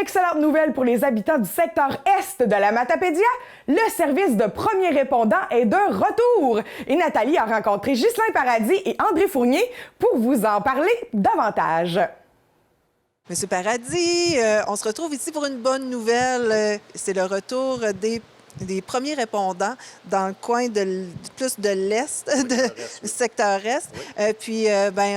excellente nouvelle pour les habitants du secteur Est de la Matapédia. Le service de premier répondant est de retour. Et Nathalie a rencontré Ghislain Paradis et André Fournier pour vous en parler davantage. Monsieur Paradis, on se retrouve ici pour une bonne nouvelle. C'est le retour des premiers répondants dans le coin plus de l'Est, du secteur Est. Oui.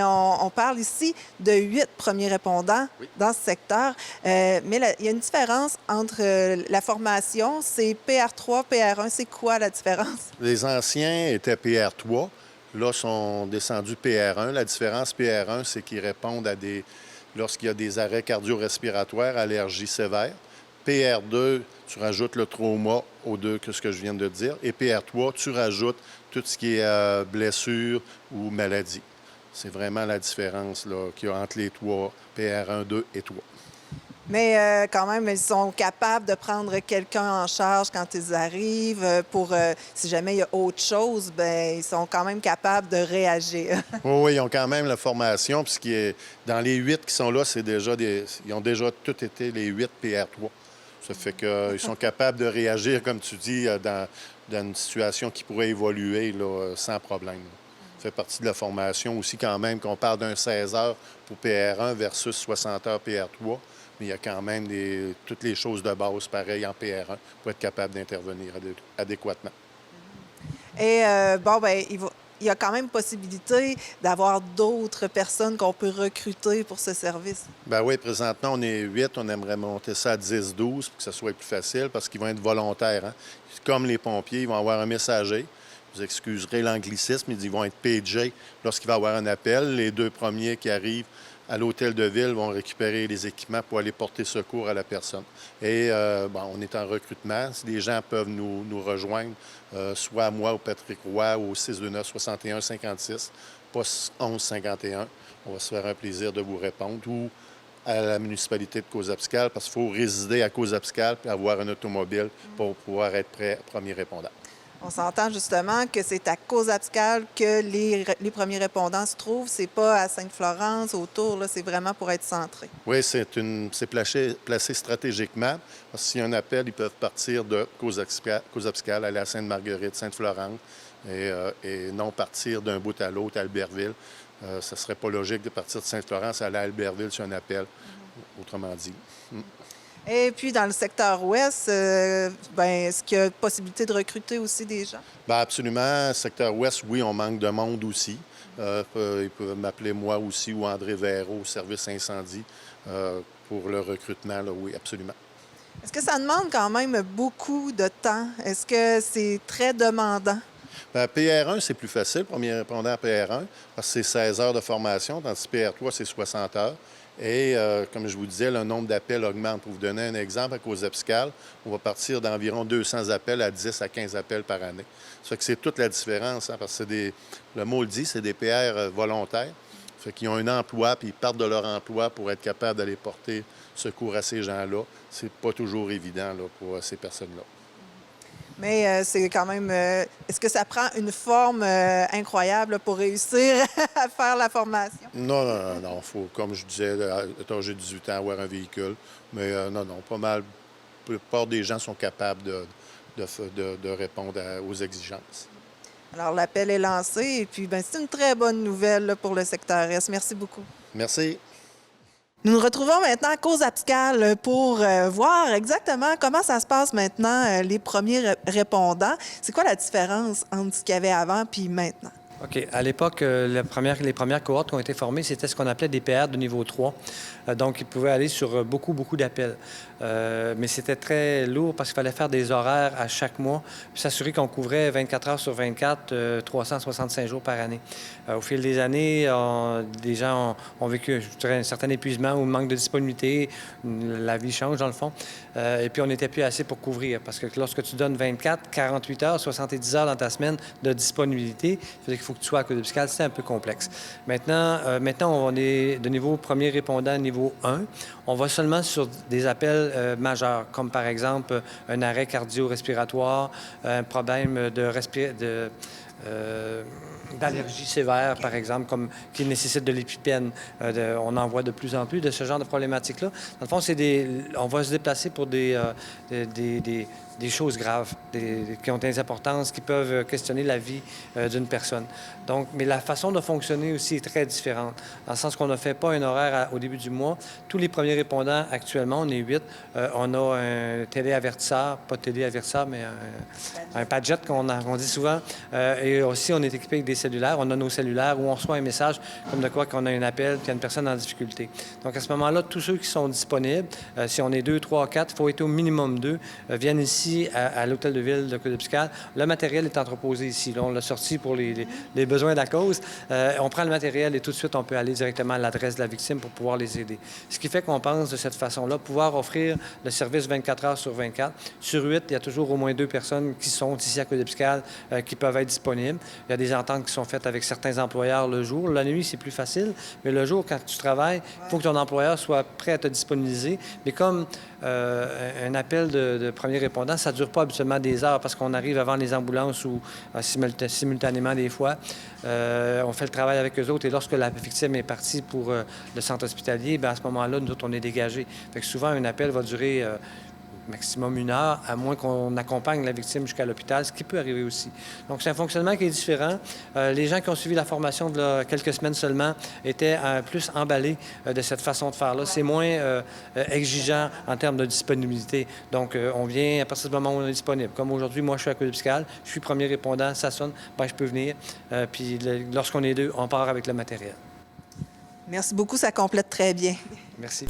On parle ici de 8 premiers répondants dans ce secteur. Mais il y a une différence entre la formation, c'est PR3, PR1. C'est quoi la différence? Les anciens étaient PR3. Là, sont descendus PR1. La différence PR1, c'est qu'ils répondent à lorsqu'il y a des arrêts cardio-respiratoires, allergies sévères. PR2, tu rajoutes le trauma aux deux que ce que je viens de dire. Et PR3, tu rajoutes tout ce qui est blessure ou maladie. C'est vraiment la différence qu'il y a entre les trois, PR1, 2 et 3. Mais quand même, ils sont capables de prendre quelqu'un en charge quand ils arrivent. Si jamais il y a autre chose, bien, ils sont quand même capables de réagir. Oui, ils ont quand même la formation. Puis dans les 8 qui sont là, ils ont déjà tous été les 8 PR3. Ça fait qu'ils sont capables de réagir, comme tu dis, dans une situation qui pourrait évoluer là, sans problème. Ça fait partie de la formation aussi quand même, qu'on parle d'un 16 heures pour PR1 versus 60 heures PR3. Mais il y a quand même toutes les choses de base, pareil en PR1, pour être capable d'intervenir adéquatement. Et il y a quand même possibilité d'avoir d'autres personnes qu'on peut recruter pour ce service. Bien oui, présentement, on est 8. On aimerait monter ça à 10-12 pour que ça soit plus facile parce qu'ils vont être volontaires. Hein? Comme les pompiers, ils vont avoir un messager. Vous excuserez l'anglicisme, ils vont être pagés lorsqu'il va y avoir un appel. Les 2 premiers qui arrivent à l'hôtel de ville vont récupérer les équipements pour aller porter secours à la personne. Et on est en recrutement. Si les gens peuvent nous rejoindre, soit à moi ou Patrick Roy au 629-6156, poste 1151, on va se faire un plaisir de vous répondre, ou à la municipalité de Causa-Piscale, parce qu'il faut résider à Causa-Piscale et avoir un automobile pour pouvoir être prêt premier répondant. On s'entend justement que c'est à Causa-Piscale que les premiers répondants se trouvent. C'est pas à Sainte-Florence, autour, là, c'est vraiment pour être centré. Oui, c'est placé stratégiquement. Parce que s'il y a un appel, ils peuvent partir de Causa-Piscale, aller à Sainte-Marguerite, Sainte-Florence, et non partir d'un bout à l'autre à Albertville. Ça ne serait pas logique de partir de Sainte-Florence à aller à Albertville sur un appel, autrement dit. Et puis, dans le secteur ouest, est-ce qu'il y a possibilité de recruter aussi des gens? Bien, absolument. Secteur ouest, oui, on manque de monde aussi. Ils peuvent m'appeler moi aussi ou André Véraud au service incendie pour le recrutement. Là, oui, absolument. Est-ce que ça demande quand même beaucoup de temps? Est-ce que c'est très demandant? Bien, PR1, c'est plus facile, premier répondant à PR1, parce que c'est 16 heures de formation, tandis que PR3, c'est 60 heures. Et comme je vous disais, le nombre d'appels augmente. Pour vous donner un exemple, à Causa-Piscale, on va partir d'environ 200 appels à 10 à 15 appels par année. Ça fait que c'est toute la différence, hein, parce que le mot le dit, c'est des PR volontaires. Ça fait qu'ils ont un emploi, puis ils partent de leur emploi pour être capables d'aller porter secours à ces gens-là. C'est pas toujours évident là, pour ces personnes-là. Mais c'est quand même... est-ce que ça prend une forme incroyable pour réussir à faire la formation? Non. Faut, comme je disais, être âgé de 18 ans, avoir un véhicule. Mais non, pas mal. La plupart des gens sont capables de répondre aux exigences. Alors, l'appel est lancé et puis c'est une très bonne nouvelle là, pour le secteur Est. Merci beaucoup. Merci. Nous nous retrouvons maintenant à Causa-Piscale pour voir exactement comment ça se passe maintenant, les premiers répondants. C'est quoi la différence entre ce qu'il y avait avant et maintenant? OK. À l'époque, les premières cohortes qui ont été formées, c'était ce qu'on appelait des PR de niveau 3. Donc, ils pouvaient aller sur beaucoup d'appels. Mais c'était très lourd parce qu'il fallait faire des horaires à chaque mois, puis s'assurer qu'on couvrait 24 heures sur 24, 365 jours par année. Au fil des années, des gens ont vécu, je dirais, un certain épuisement ou un manque de disponibilité. La vie change, dans le fond. Et puis, on n'était plus assez pour couvrir parce que lorsque tu donnes 24, 48 heures, 70 heures dans ta semaine de disponibilité, il faut que tu sois à Causa-Piscale, c'est un peu complexe. Maintenant, on est de niveau premier répondant, niveau 1. On va seulement sur des appels majeurs, comme par exemple un arrêt cardio-respiratoire, un problème d'allergies sévères, par exemple, comme qui nécessitent de l'épipène. On en voit de plus en plus de ce genre de problématiques-là. Dans le fond, on va se déplacer pour des choses graves, qui ont des importances, qui peuvent questionner la vie d'une personne. Donc, mais la façon de fonctionner aussi est très différente, dans le sens qu'on ne fait pas un horaire au début du mois. Tous les premiers répondants, actuellement, on est 8. On a un téléavertisseur, pas téléavertisseur, mais un padjet qu'on dit souvent. Et aussi, on est équipé avec des cellulaires. On a nos cellulaires où on reçoit un message comme de quoi qu'on a un appel, qu'il y a une personne en difficulté. Donc, à ce moment-là, tous ceux qui sont disponibles, si on est 2, 3, 4, il faut être au minimum 2, viennent ici à l'hôtel de ville de Côte-de-Biscayne. Le matériel est entreposé ici. Là, on l'a sorti pour les besoins de la cause. On prend le matériel et tout de suite, on peut aller directement à l'adresse de la victime pour pouvoir les aider. Ce qui fait qu'on pense de cette façon-là, pouvoir offrir le service 24 heures sur 24. Sur 8, il y a toujours au moins 2 personnes qui sont ici à Côte-de-Biscayne qui peuvent être disponibles. Il y a des ententes qui sont faites avec certains employeurs le jour. La nuit, c'est plus facile, mais le jour, quand tu travailles, il faut que ton employeur soit prêt à te disponibiliser. Mais comme un appel de premier répondant, ça ne dure pas habituellement des heures parce qu'on arrive avant les ambulances ou simultanément des fois. On fait le travail avec eux autres et lorsque la victime est partie pour le centre hospitalier, bien, à ce moment-là, nous autres, on est dégagés. Fait que souvent, un appel va durer maximum 1 heure, à moins qu'on accompagne la victime jusqu'à l'hôpital, ce qui peut arriver aussi. Donc, c'est un fonctionnement qui est différent. Les gens qui ont suivi la formation de là, quelques semaines seulement étaient plus emballés de cette façon de faire-là. C'est moins exigeant en termes de disponibilité. Donc, on vient à partir du moment où on est disponible. Comme aujourd'hui, moi, je suis à Côte-de-Biscayne, je suis premier répondant, ça sonne, bien, je peux venir. Puis, lorsqu'on est 2, on part avec le matériel. Merci beaucoup, ça complète très bien. Merci.